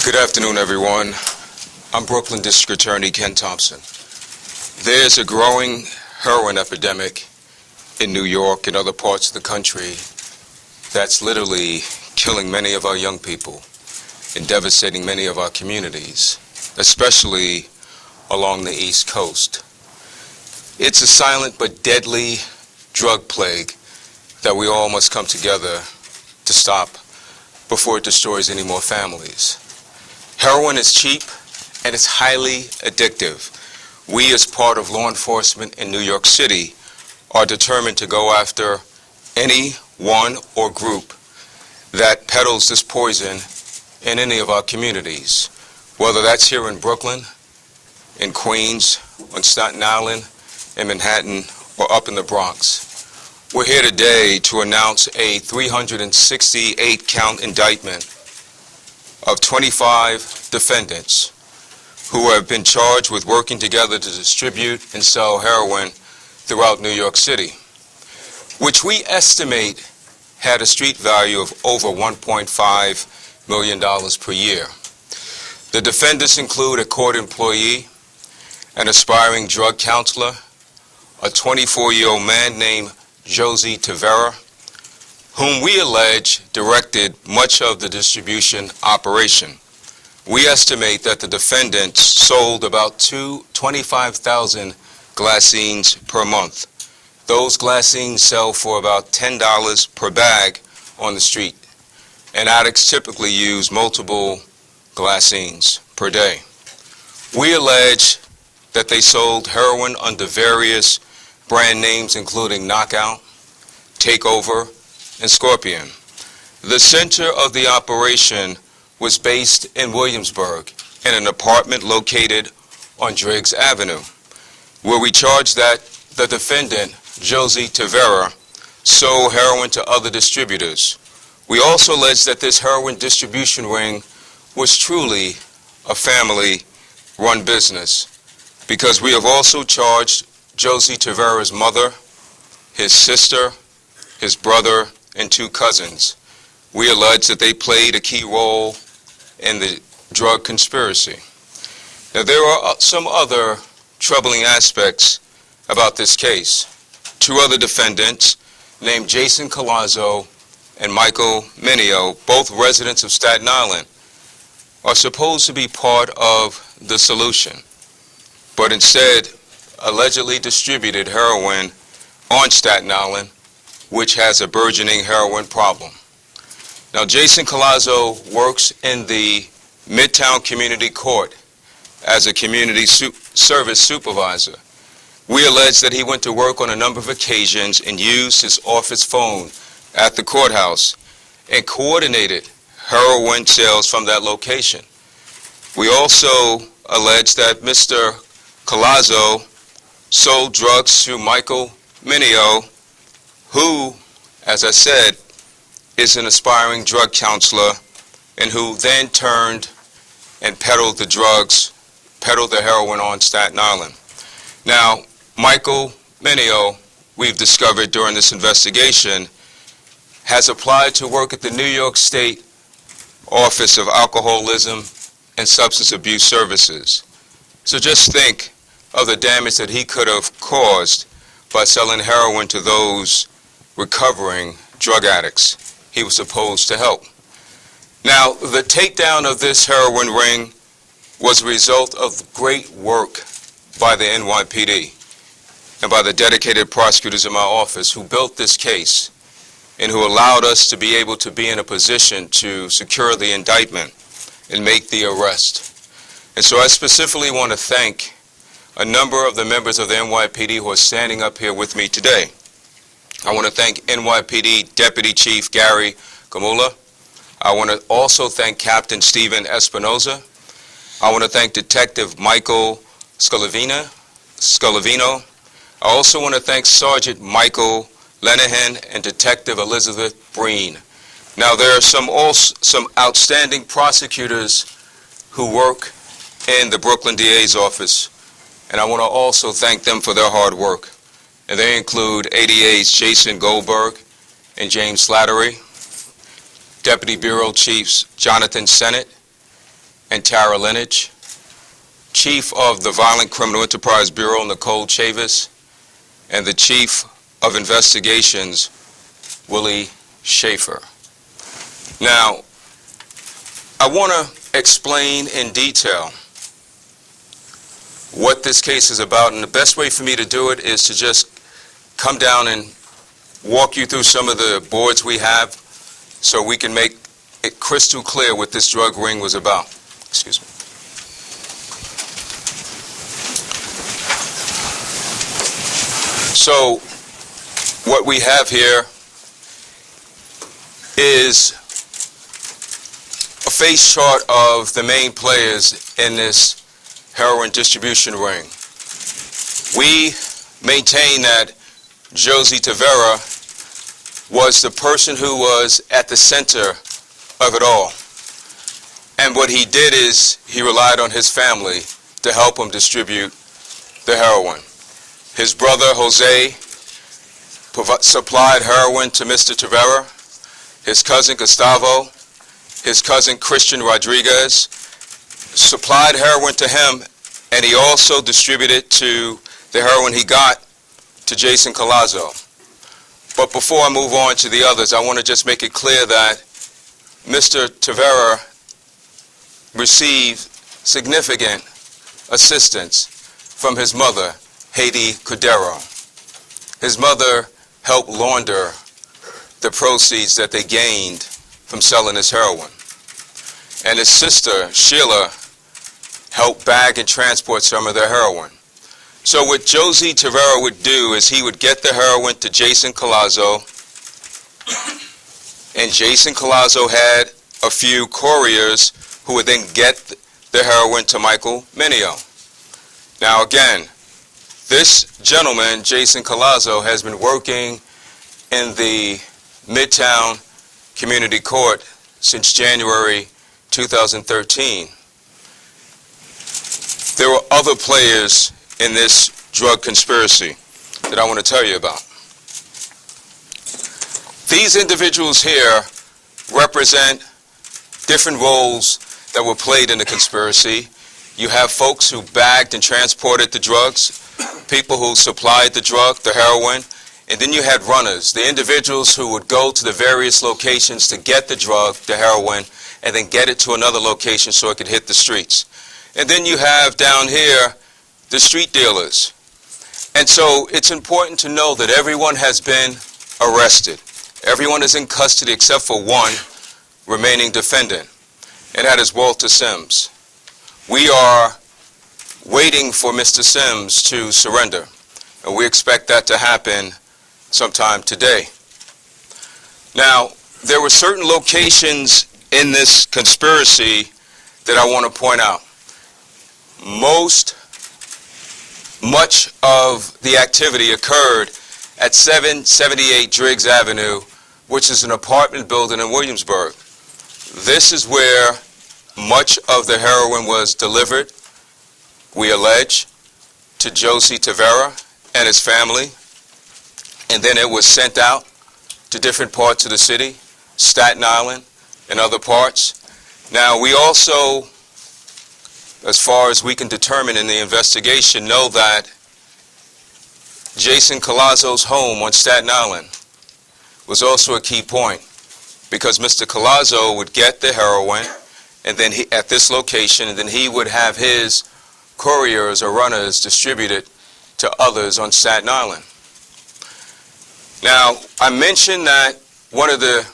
Good afternoon, everyone. I'm Brooklyn District Attorney Ken Thompson. There's a growing heroin epidemic in New York and other parts of the country that's literally killing many of our young people and devastating many of our communities, especially along the East Coast. It's a silent but deadly drug plague that we all must come together to stop before it destroys any more families. Heroin is cheap and it's highly addictive. We, as part of law enforcement in New York City, are determined to go after any one or group that peddles this poison in any of our communities, whether that's here in Brooklyn, in Queens, on Staten Island, in Manhattan, or up in the Bronx. We're here today to announce a 368-count indictment of 25 defendants who have been charged with working together to distribute and sell heroin throughout New York City, which we estimate had a street value of over $1.5 million per year. The defendants include a court employee, an aspiring drug counselor, a 24-year-old man named Josie Tavera, whom we allege directed much of the distribution operation. We estimate that the defendants sold about 25,000 glassines per month. Those glassines sell for about $10 per bag on the street, and addicts typically use multiple glassines per day. We allege that they sold heroin under various brand names including Knockout, Takeover, and Scorpion. The center of the operation was based in Williamsburg in an apartment located on Driggs Avenue, where we charge that the defendant, Josie Tavera, sold heroin to other distributors. We also allege that this heroin distribution ring was truly a family-run business, because we have also charged Josie Tavera's mother, his sister, his brother, and 2 cousins. We allege that they played a key role in the drug conspiracy. Now, there are some other troubling aspects about this case. 2 other defendants, named Jason Collazo and Michael Mineo, both residents of Staten Island, are supposed to be part of the solution, but instead allegedly distributed heroin on Staten Island, which has a burgeoning heroin problem. Now, Jason Collazo works in the Midtown Community Court as a community service supervisor. We allege that he went to work on a number of occasions and used his office phone at the courthouse and coordinated heroin sales from that location. We also allege that Mr. Collazo sold drugs to Michael Mineo, who, as I said, is an aspiring drug counselor and who then turned and peddled the heroin on Staten Island. Now, Michael Mineo, we've discovered during this investigation, has applied to work at the New York State Office of Alcoholism and Substance Abuse Services. So just think of the damage that he could have caused by selling heroin to those recovering drug addicts he was supposed to help. Now, the takedown of this heroin ring was a result of great work by the NYPD and by the dedicated prosecutors in my office who built this case and who allowed us to be able to be in a position to secure the indictment and make the arrest. And so I specifically want to thank a number of the members of the NYPD who are standing up here with me today. I want to thank NYPD Deputy Chief Gary Gamula. I want to also thank Captain Stephen Espinoza. I want to thank Detective Michael Scalavino. I also want to thank Sergeant Michael Lenahan and Detective Elizabeth Breen. Now, there are some outstanding prosecutors who work in the Brooklyn DA's office, and I want to also thank them for their hard work. And they include ADAs Jason Goldberg and James Slattery, Deputy Bureau Chiefs Jonathan Sennett, and Tara Lineage, Chief of the Violent Criminal Enterprise Bureau, Nicole Chavis, and the Chief of Investigations, Willie Schaefer. Now, I want to explain in detail what this case is about, and the best way for me to do it is to just come down and walk you through some of the boards we have so we can make it crystal clear what this drug ring was about. Excuse me. So what we have here is a face chart of the main players in this heroin distribution ring. We maintain that Josie Tavera was the person who was at the center of it all. And what he did is he relied on his family to help him distribute the heroin. His brother, Jose, supplied heroin to Mr. Tavera. His cousin, Gustavo, his cousin, Christian Rodriguez, supplied heroin to him, and he also distributed to the heroin he got to Jason Collazo. But before I move on to the others, I want to just make it clear that Mr. Tavera received significant assistance from his mother, Haiti Cordero. His mother helped launder the proceeds that they gained from selling his heroin. And his sister, Sheila, helped bag and transport some of their heroin. So what Josie Tavera would do is he would get the heroin to Jason Collazo, and Jason Collazo had a few couriers who would then get the heroin to Michael Mineo. Now again, this gentleman, Jason Collazo, has been working in the Midtown Community Court since January 2013. There were other players in this drug conspiracy that I want to tell you about. These individuals here represent different roles that were played in the conspiracy. You have folks who bagged and transported the drugs, people who supplied the drug, the heroin, and then you had runners, the individuals who would go to the various locations to get the drug, the heroin, and then get it to another location so it could hit the streets. And then you have down here the street dealers. And so it's important to know that everyone has been arrested. Everyone is in custody except for one remaining defendant, and that is Walter Sims. We are waiting for Mr. Sims to surrender, and we expect that to happen sometime today. Now, there were certain locations in this conspiracy that I want to point out. Much of the activity occurred at 778 Driggs Avenue, which is an apartment building in Williamsburg. This is where much of the heroin was delivered, we allege, to Josie Tavera and his family, and then it was sent out to different parts of the city, Staten Island and other parts. Now, we also, as far as we can determine in the investigation, know that Jason Collazo's home on Staten Island was also a key point, because Mr. Collazo would get the heroin and then at this location, and then he would have his couriers or runners distribute it to others on Staten Island. Now, I mentioned that one of the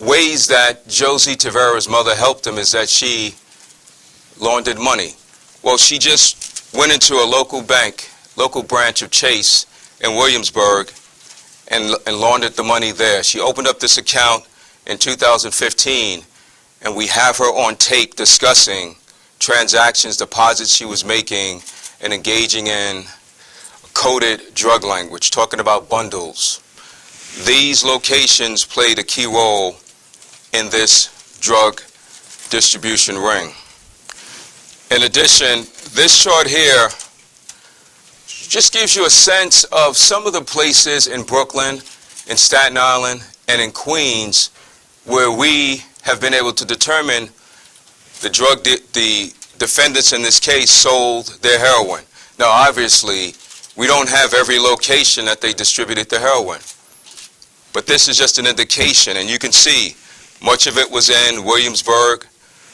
ways that Josie Tavera's mother helped him is that she laundered money. Well, she just went into a local bank, local branch of Chase in Williamsburg, and laundered the money there. She opened up this account in 2015, and we have her on tape discussing transactions, deposits she was making, and engaging in coded drug language, talking about bundles. These locations played a key role in this drug distribution ring. In addition, this chart here just gives you a sense of some of the places in Brooklyn, in Staten Island, and in Queens where we have been able to determine the defendants in this case sold their heroin. Now, obviously, we don't have every location that they distributed the heroin, but this is just an indication, and you can see much of it was in Williamsburg,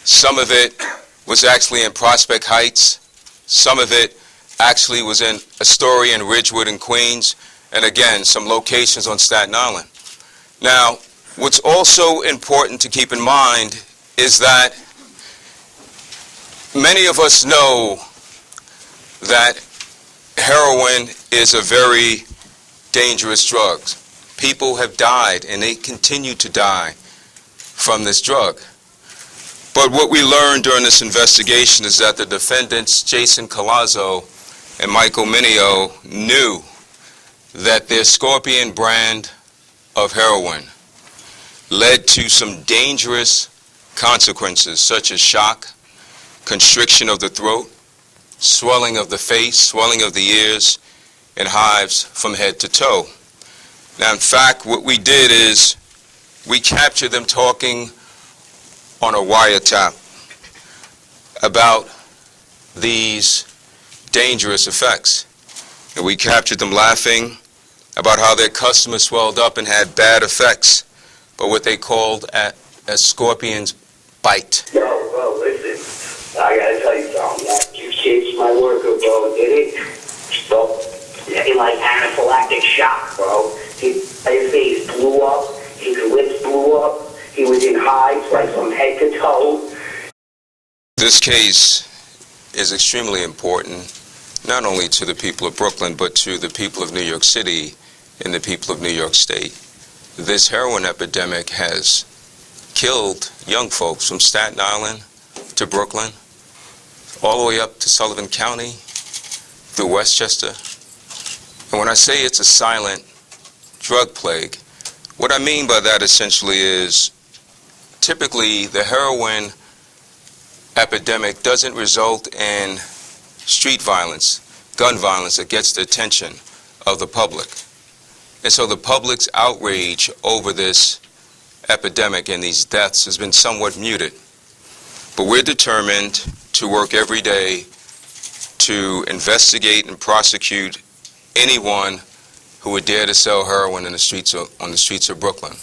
some of it was actually in Prospect Heights, some of it actually was in Astoria and Ridgewood and Queens, and again, some locations on Staten Island. Now, what's also important to keep in mind is that many of us know that heroin is a very dangerous drug. People have died, and they continue to die from this drug. But what we learned during this investigation is that the defendants, Jason Collazo and Michael Mineo, knew that their Scorpion brand of heroin led to some dangerous consequences, such as shock, constriction of the throat, swelling of the face, swelling of the ears, and hives from head to toe. Now, in fact, what we did is we captured them talking on a wiretap about these dangerous effects. And we captured them laughing about how their customers swelled up and had bad effects, but what they called a scorpion's bite. Yo, bro, listen, I gotta tell you something. You changed my worker, bro, did it? Bro, in like anaphylactic shock, bro. His face blew up, his lips blew up, he was in hives, like from head to toe. This case is extremely important, not only to the people of Brooklyn, but to the people of New York City and the people of New York State. This heroin epidemic has killed young folks from Staten Island to Brooklyn, all the way up to Sullivan County, through Westchester. And when I say it's a silent drug plague, what I mean by that essentially is typically the heroin epidemic doesn't result in street violence, gun violence that gets the attention of the public. And so the public's outrage over this epidemic and these deaths has been somewhat muted. But we're determined to work every day to investigate and prosecute anyone who would dare to sell heroin on the streets of Brooklyn.